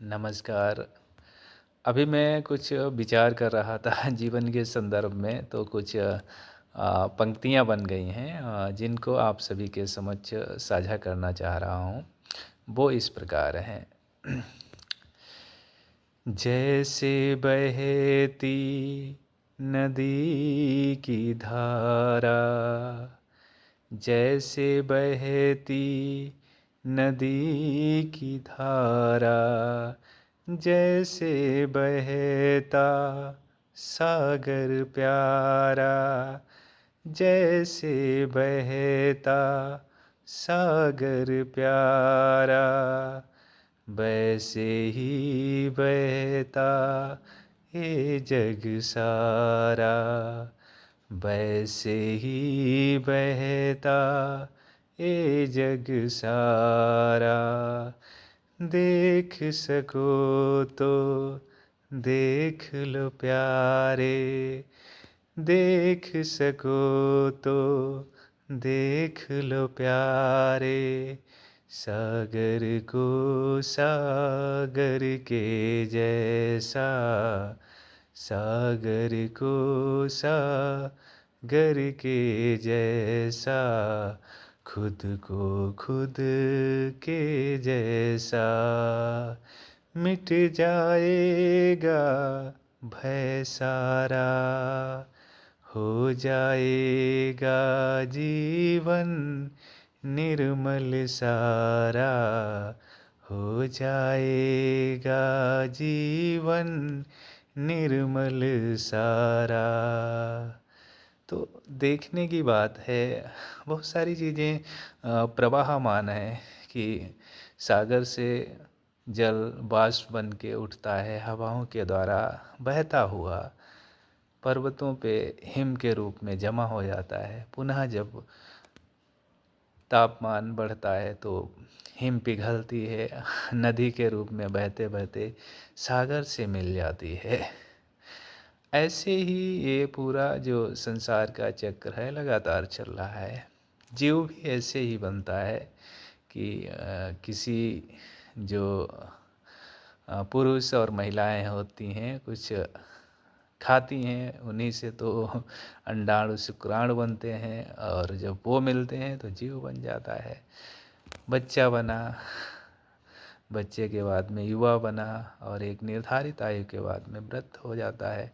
नमस्कार। अभी मैं कुछ विचार कर रहा था जीवन के संदर्भ में तो कुछ पंक्तियाँ बन गई हैं जिनको आप सभी के समक्ष साझा करना चाह रहा हूँ। वो इस प्रकार हैं। जैसे बहती नदी की धारा, जैसे बहती नदी की धारा, जैसे बहता सागर प्यारा, जैसे बहता सागर प्यारा, वैसे ही बहता ये जग सारा, वैसे ही बहता ये जग सारा। देख सको तो देख लो प्यारे, देख सको तो देख लो प्यारे, सागर को सागर के जैसा, सागर को सागर के जैसा, खुद को खुद के जैसा। मिट जाएगा भय सारा, हो जाएगा जीवन निर्मल सारा, हो जाएगा जीवन निर्मल सारा। तो देखने की बात है, बहुत सारी चीज़ें प्रवाहमान है कि सागर से जल बाष्प बन के उठता है, हवाओं के द्वारा बहता हुआ पर्वतों पे हिम के रूप में जमा हो जाता है। पुनः जब तापमान बढ़ता है तो हिम पिघलती है, नदी के रूप में बहते बहते सागर से मिल जाती है। ऐसे ही ये पूरा जो संसार का चक्र है लगातार चल रहा है। जीव भी ऐसे ही बनता है कि किसी जो पुरुष और महिलाएं होती हैं कुछ खाती हैं, उन्हीं से तो अंडाणु शुक्राणु बनते हैं और जब वो मिलते हैं तो जीव बन जाता है। बच्चा बना, बच्चे के बाद में युवा बना और एक निर्धारित आयु के बाद में वृद्ध हो जाता है।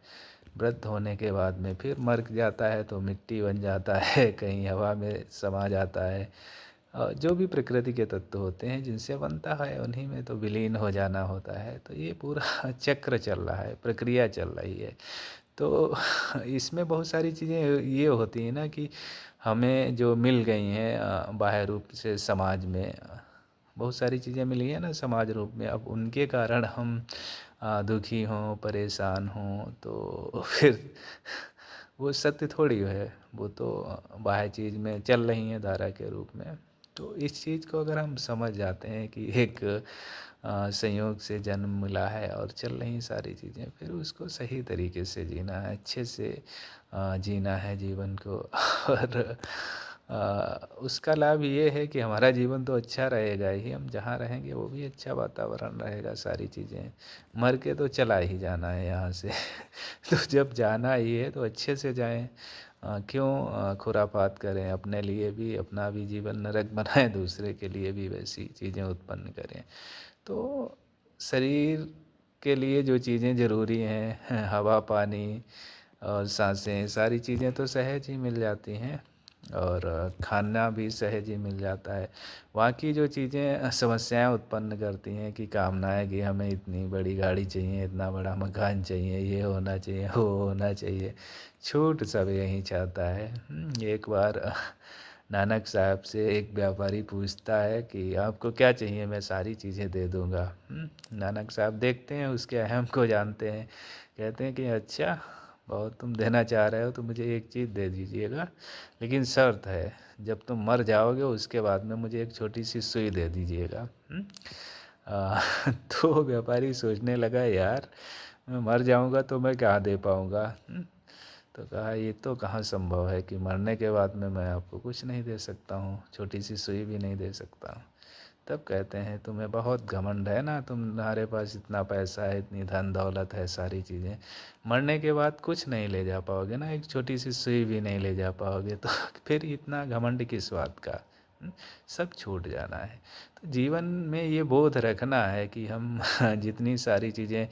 वृद्ध होने के बाद में फिर मर जाता है तो मिट्टी बन जाता है, कहीं हवा में समा जाता है। जो भी प्रकृति के तत्व होते हैं जिनसे बनता है उन्हीं में तो विलीन हो जाना होता है। तो ये पूरा चक्र चल रहा है, प्रक्रिया चल रही है। तो इसमें बहुत सारी चीज़ें ये होती हैं ना कि हमें जो मिल गई हैं बाह्य रूप से समाज में बहुत सारी चीज़ें मिली हैं ना समाज रूप में। अब उनके कारण हम दुखी हों, परेशान हों तो फिर वो सत्य थोड़ी है, वो तो बाह्य चीज़ में चल रही हैं धारा के रूप में। तो इस चीज़ को अगर हम समझ जाते हैं कि एक संयोग से जन्म मिला है और चल रही सारी चीज़ें, फिर उसको सही तरीके से जीना है, अच्छे से जीना है जीवन को और उसका लाभ ये है कि हमारा जीवन तो अच्छा रहेगा ही, हम जहाँ रहेंगे वो भी अच्छा वातावरण रहेगा, सारी चीज़ें। मर के तो चला ही जाना है यहाँ से तो जब जाना ही है तो अच्छे से जाएं। क्यों खुरापात करें, अपने लिए भी अपना भी जीवन नरक बनाएं, दूसरे के लिए भी वैसी चीज़ें उत्पन्न करें। तो शरीर के लिए जो चीज़ें ज़रूरी हैं हवा, पानी और सांसें, सारी चीज़ें तो सहज ही मिल जाती हैं और खाना भी सहज ही मिल जाता है। बाकी जो चीज़ें समस्याएं उत्पन्न करती हैं कि कामनाएं कि हमें इतनी बड़ी गाड़ी चाहिए, इतना बड़ा मकान चाहिए, ये होना चाहिए, वो होना चाहिए, छूट सब यही चाहता है। एक बार नानक साहब से एक व्यापारी पूछता है कि आपको क्या चाहिए, मैं सारी चीज़ें दे दूँगा। नानक साहब देखते हैं उसके अहम को जानते हैं, कहते हैं कि अच्छा बहुत तुम देना चाह रहे हो तो मुझे एक चीज़ दे दीजिएगा, लेकिन शर्त है जब तुम मर जाओगे उसके बाद में मुझे एक छोटी सी सुई दे दीजिएगा। तो व्यापारी सोचने लगा यार मैं मर जाऊंगा तो मैं क्या दे पाऊंगा। तो कहा ये तो कहाँ संभव है कि मरने के बाद में मैं आपको कुछ नहीं दे सकता हूँ, छोटी सी सुई भी नहीं दे सकता हूँ। तब कहते हैं तुम्हें बहुत घमंड है ना, तुम्हारे पास इतना पैसा है, इतनी धन दौलत है, सारी चीज़ें, मरने के बाद कुछ नहीं ले जा पाओगे ना, एक छोटी सी सुई भी नहीं ले जा पाओगे, तो फिर इतना घमंड किस बात का। सब छूट जाना है। तो जीवन में ये बोध रखना है कि हम जितनी सारी चीज़ें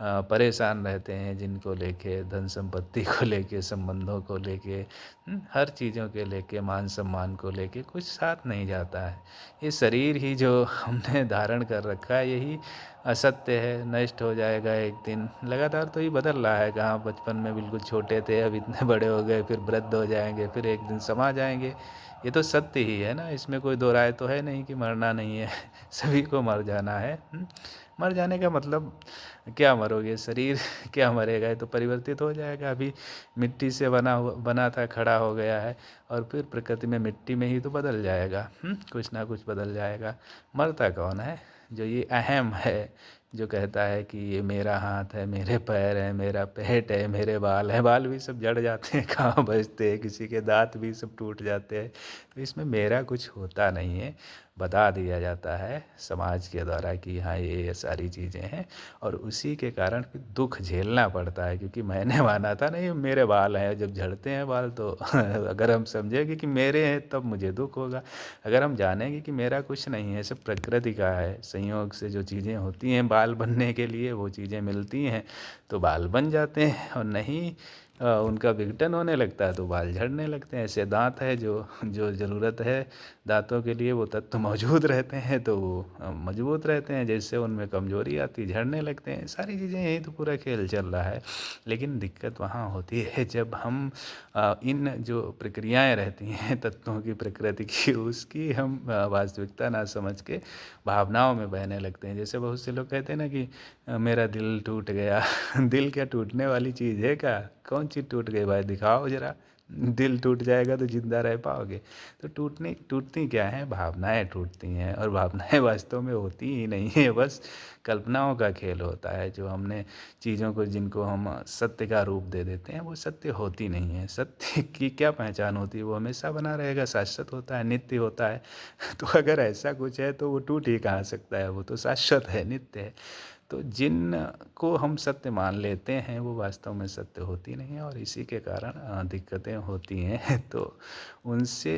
परेशान रहते हैं, जिनको लेके, धन संपत्ति को लेके, संबंधों को लेके, हर चीज़ों के लेके, मान सम्मान को लेके, कुछ साथ नहीं जाता है। ये शरीर ही जो हमने धारण कर रखा है, यही असत्य है, नष्ट हो जाएगा एक दिन। लगातार तो ये बदल रहा है, कहाँ बचपन में बिल्कुल छोटे थे, अब इतने बड़े हो गए, फिर वृद्ध हो जाएंगे, फिर एक दिन समा जाएंगे। ये तो सत्य ही है ना, इसमें कोई दो राय तो है नहीं कि मरना नहीं है। सभी को मर जाना है। मर जाने का मतलब क्या, मरोगे, शरीर क्या मरेगा, ये तो परिवर्तित हो जाएगा। अभी मिट्टी से बना था, खड़ा हो गया है, और फिर प्रकृति में मिट्टी में ही तो बदल जाएगा। कुछ ना कुछ बदल जाएगा। मरता कौन है? जो ये अहम है, जो कहता है कि ये मेरा हाथ है, मेरे पैर हैं, मेरा पेट है, मेरे बाल हैं। बाल भी सब झड़ जाते हैं, कहाँ बचते हैं, किसी के दांत भी सब टूट जाते हैं। तो इसमें मेरा कुछ होता नहीं है, बता दिया जाता है समाज के द्वारा कि हाँ ये सारी चीज़ें हैं, और उसी के कारण फिर दुख झेलना पड़ता है। क्योंकि मैंने माना था नहीं मेरे बाल हैं, जब झड़ते हैं बाल तो अगर हम समझेंगे कि मेरे हैं तब मुझे दुख होगा। अगर हम जानेंगे कि मेरा कुछ नहीं है, सब प्रकृति का है, संयोग से जो चीज़ें होती हैं बाल बनने के लिए, वो चीज़ें मिलती हैं तो बाल बन जाते हैं, और नहीं उनका विघटन होने लगता है तो बाल झड़ने लगते हैं। ऐसे दांत है, जो जो ज़रूरत है दांतों के लिए वो तत्व मौजूद रहते हैं तो वो मजबूत रहते हैं, जैसे उनमें कमजोरी आती झड़ने लगते हैं। सारी चीज़ें, यही तो पूरा खेल चल रहा है। लेकिन दिक्कत वहाँ होती है जब हम इन जो प्रक्रियाएं रहती हैं तत्वों की, प्रकृति की, उसकी हम वास्तविकता ना समझ के भावनाओं में बहने लगते हैं। जैसे बहुत से लोग कहते हैं ना कि मेरा दिल टूट गया। दिल क्या टूटने वाली चीज़ है क्या? कौन चीज़ टूट गई भाई, दिखाओ जरा। दिल टूट जाएगा तो जिंदा रह पाओगे? तो टूटती क्या है? भावनाएं टूटती हैं, और भावनाएं वास्तव में होती ही नहीं है, बस कल्पनाओं का खेल होता है। जो हमने चीज़ों को, जिनको हम सत्य का रूप दे देते हैं, वो सत्य होती नहीं है। सत्य की क्या पहचान होती है? वो हमेशा बना रहेगा, शाश्वत होता है, नित्य होता है। तो अगर ऐसा कुछ है तो वो टूट ही कहाँ सकता है? वो तो शाश्वत है, नित्य है। तो जिन को हम सत्य मान लेते हैं वो वास्तव में सत्य होती नहीं है, और इसी के कारण दिक्कतें होती हैं। तो उनसे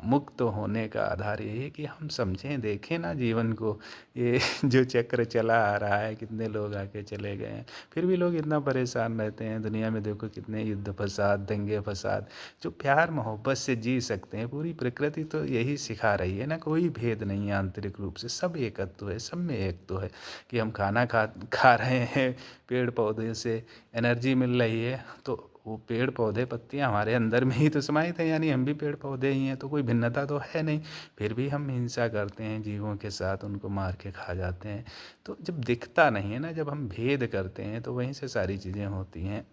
मुक्त होने का आधार यही है कि हम समझें, देखें ना जीवन को। ये जो चक्र चला आ रहा है, कितने लोग आके चले गए हैं, फिर भी लोग इतना परेशान रहते हैं। दुनिया में देखो कितने युद्ध फसाद, दंगे फसाद। जो प्यार मोहब्बत से जी सकते हैं, पूरी प्रकृति तो यही सिखा रही है ना, कोई भेद नहीं है आंतरिक रूप से, सब एकत्व है, सब में एक तो है। कि हम खाना खा रहे हैं, पेड़ पौधे से एनर्जी मिल रही है, तो वो पेड़ पौधे पत्तियां हमारे अंदर में ही तो समाहित हैं, यानी हम भी पेड़ पौधे ही हैं, तो कोई भिन्नता तो है नहीं। फिर भी हम हिंसा करते हैं जीवों के साथ, उनको मार के खा जाते हैं। तो जब दिखता नहीं है ना, जब हम भेद करते हैं, तो वहीं से सारी चीज़ें होती हैं।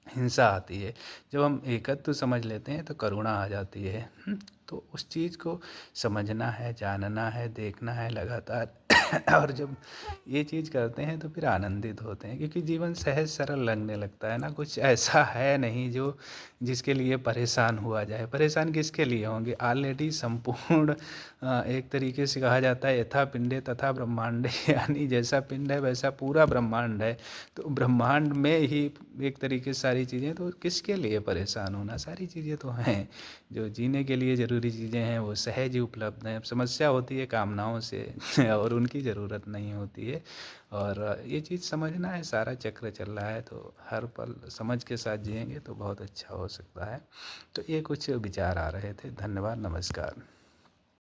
हिंसा आती है। जब हम एकत्व समझ लेते हैं तो करुणा आ जाती है। तो उस चीज़ को समझना है, जानना है, देखना है लगातार। और जब ये चीज़ करते हैं तो फिर आनंदित होते हैं, क्योंकि जीवन सहज सरल लगने लगता है ना। कुछ ऐसा है नहीं जो जिसके लिए परेशान हुआ जाए। परेशान किसके लिए होंगे? ऑलरेडी संपूर्ण एक तरीके से कहा जाता है यथा पिंडे तथा ब्रह्मांडे, यानी जैसा पिंड है वैसा पूरा ब्रह्मांड है। तो ब्रह्मांड में ही एक तरीके से सारी चीज़ें, तो किसके लिए परेशान होना? सारी चीज़ें तो हैं, जो जीने के लिए ज़रूरी चीज़ें हैं वो सहज ही उपलब्ध हैं। अब समस्या होती है कामनाओं से और उनकी ज़रूरत नहीं होती है। और ये चीज़ समझना है, सारा चक्र चल रहा है, तो हर पल समझ के साथ जिएंगे तो बहुत अच्छा हो सकता है। तो ये कुछ विचार आ रहे थे। धन्यवाद, नमस्कार।